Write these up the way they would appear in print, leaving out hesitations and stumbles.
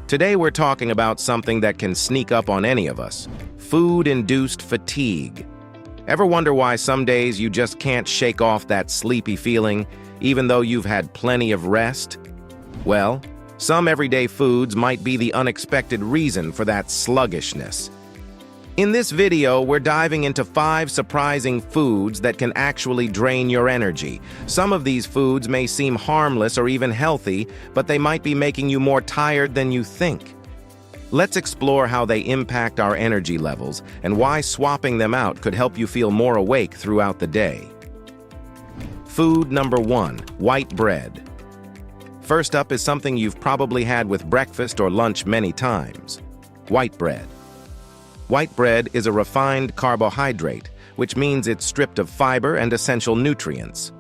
Today we're talking about something that can sneak up on any of us: food-induced fatigue. Ever wonder why some days you just can't shake off that sleepy feeling, even though you've had plenty of rest? Well, some everyday foods might be the unexpected reason for that sluggishness. In this video, we're diving into 5 surprising foods that can actually drain your energy. Some of these foods may seem harmless or even healthy, but they might be making you more tired than you think. Let's explore how they impact our energy levels and why swapping them out could help you feel more awake throughout the day. Food number 1, white bread. First up is something you've probably had with breakfast or lunch many times: white bread. White bread is a refined carbohydrate, which means it's stripped of fiber and essential nutrients.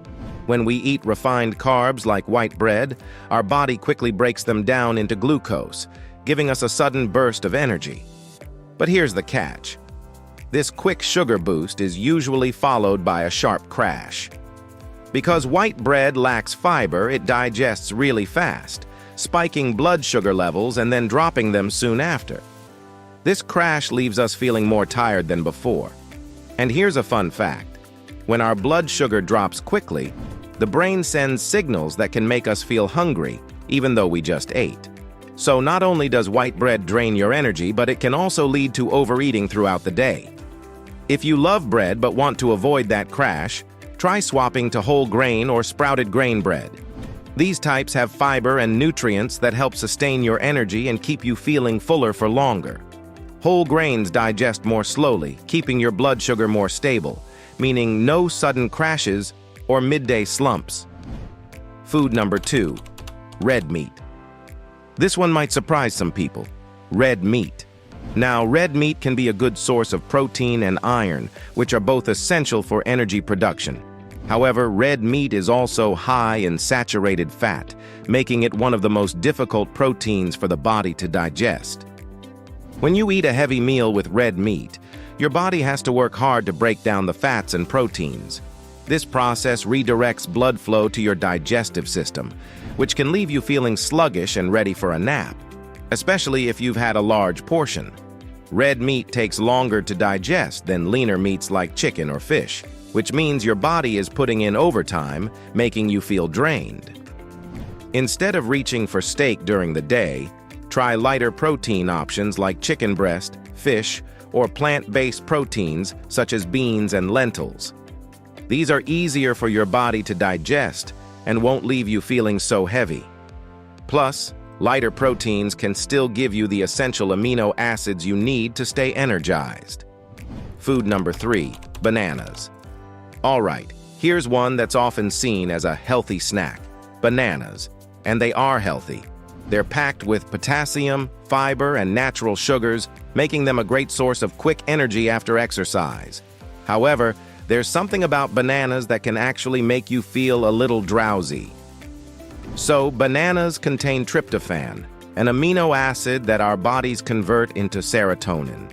When we eat refined carbs like white bread, our body quickly breaks them down into glucose, giving us a sudden burst of energy. But here's the catch. This quick sugar boost is usually followed by a sharp crash. Because white bread lacks fiber, it digests really fast, spiking blood sugar levels and then dropping them soon after. This crash leaves us feeling more tired than before. And here's a fun fact. When our blood sugar drops quickly, the brain sends signals that can make us feel hungry, even though we just ate. So not only does white bread drain your energy, but it can also lead to overeating throughout the day. If you love bread but want to avoid that crash, try swapping to whole grain or sprouted grain bread. These types have fiber and nutrients that help sustain your energy and keep you feeling fuller for longer. Whole grains digest more slowly, keeping your blood sugar more stable, meaning no sudden crashes or midday slumps. Food number 2, red meat. This one might surprise some people: red meat. Now, red meat can be a good source of protein and iron, which are both essential for energy production. However, red meat is also high in saturated fat, making it one of the most difficult proteins for the body to digest. When you eat a heavy meal with red meat, your body has to work hard to break down the fats and proteins. This process redirects blood flow to your digestive system, which can leave you feeling sluggish and ready for a nap, especially if you've had a large portion. Red meat takes longer to digest than leaner meats like chicken or fish, which means your body is putting in overtime, making you feel drained. Instead of reaching for steak during the day, try lighter protein options like chicken breast, fish, or plant-based proteins such as beans and lentils. These are easier for your body to digest and won't leave you feeling so heavy. Plus, lighter proteins can still give you the essential amino acids you need to stay energized. Food number 3, bananas. All right, here's one that's often seen as a healthy snack: bananas. And they are healthy. They're packed with potassium, fiber, and natural sugars, making them a great source of quick energy after exercise. However, there's something about bananas that can actually make you feel a little drowsy. So, bananas contain tryptophan, an amino acid that our bodies convert into serotonin.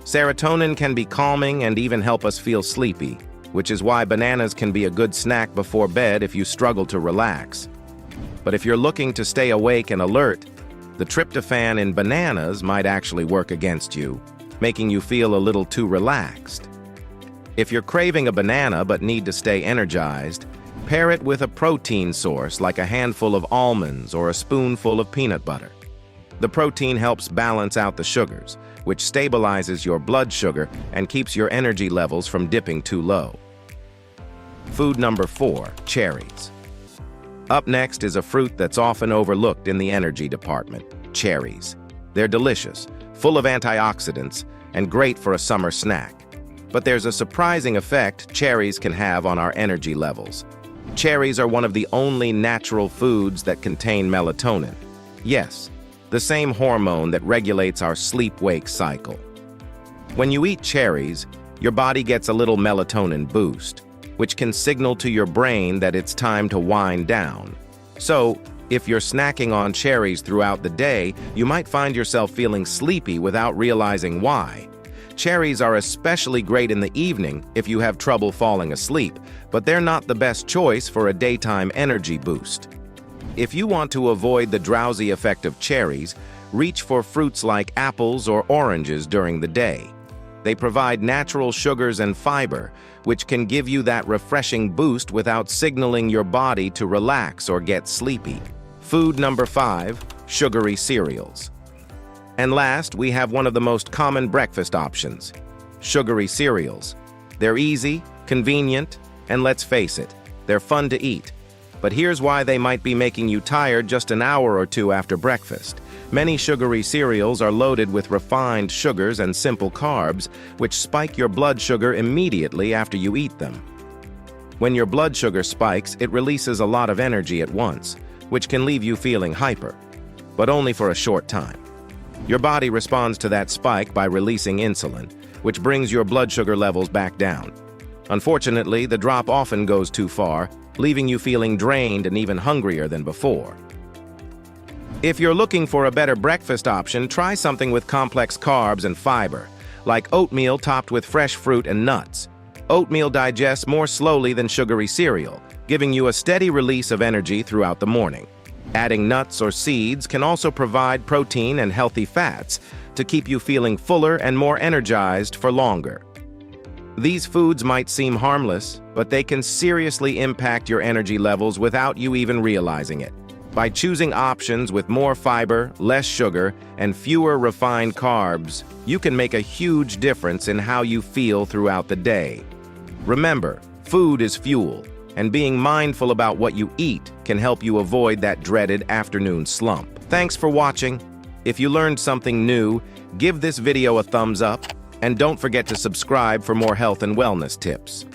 Serotonin can be calming and even help us feel sleepy, which is why bananas can be a good snack before bed if you struggle to relax. But if you're looking to stay awake and alert, the tryptophan in bananas might actually work against you, making you feel a little too relaxed. If you're craving a banana but need to stay energized, pair it with a protein source like a handful of almonds or a spoonful of peanut butter. The protein helps balance out the sugars, which stabilizes your blood sugar and keeps your energy levels from dipping too low. Food number 4, cherries. Up next is a fruit that's often overlooked in the energy department: cherries. They're delicious, full of antioxidants, and great for a summer snack. But there's a surprising effect cherries can have on our energy levels. Cherries are one of the only natural foods that contain melatonin. Yes, the same hormone that regulates our sleep-wake cycle. When you eat cherries, your body gets a little melatonin boost, which can signal to your brain that it's time to wind down. So, if you're snacking on cherries throughout the day, you might find yourself feeling sleepy without realizing why. Cherries are especially great in the evening if you have trouble falling asleep, but they're not the best choice for a daytime energy boost. If you want to avoid the drowsy effect of cherries, reach for fruits like apples or oranges during the day. They provide natural sugars and fiber, which can give you that refreshing boost without signaling your body to relax or get sleepy. Food number 5, sugary cereals. And last, we have one of the most common breakfast options, sugary cereals. They're easy, convenient, and let's face it, they're fun to eat. But here's why they might be making you tired just an hour or two after breakfast. Many sugary cereals are loaded with refined sugars and simple carbs, which spike your blood sugar immediately after you eat them. When your blood sugar spikes, it releases a lot of energy at once, which can leave you feeling hyper, but only for a short time. Your body responds to that spike by releasing insulin, which brings your blood sugar levels back down. Unfortunately, the drop often goes too far, leaving you feeling drained and even hungrier than before. If you're looking for a better breakfast option, try something with complex carbs and fiber, like oatmeal topped with fresh fruit and nuts. Oatmeal digests more slowly than sugary cereal, giving you a steady release of energy throughout the morning. Adding nuts or seeds can also provide protein and healthy fats to keep you feeling fuller and more energized for longer. These foods might seem harmless, but they can seriously impact your energy levels without you even realizing it. By choosing options with more fiber, less sugar, and fewer refined carbs, you can make a huge difference in how you feel throughout the day. Remember, food is fuel, and being mindful about what you eat can help you avoid that dreaded afternoon slump. Thanks for watching. If you learned something new, give this video a thumbs up, and don't forget to subscribe for more health and wellness tips.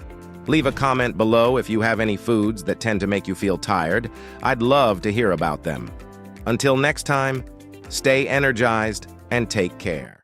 Leave a comment below if you have any foods that tend to make you feel tired. I'd love to hear about them. Until next time, stay energized and take care.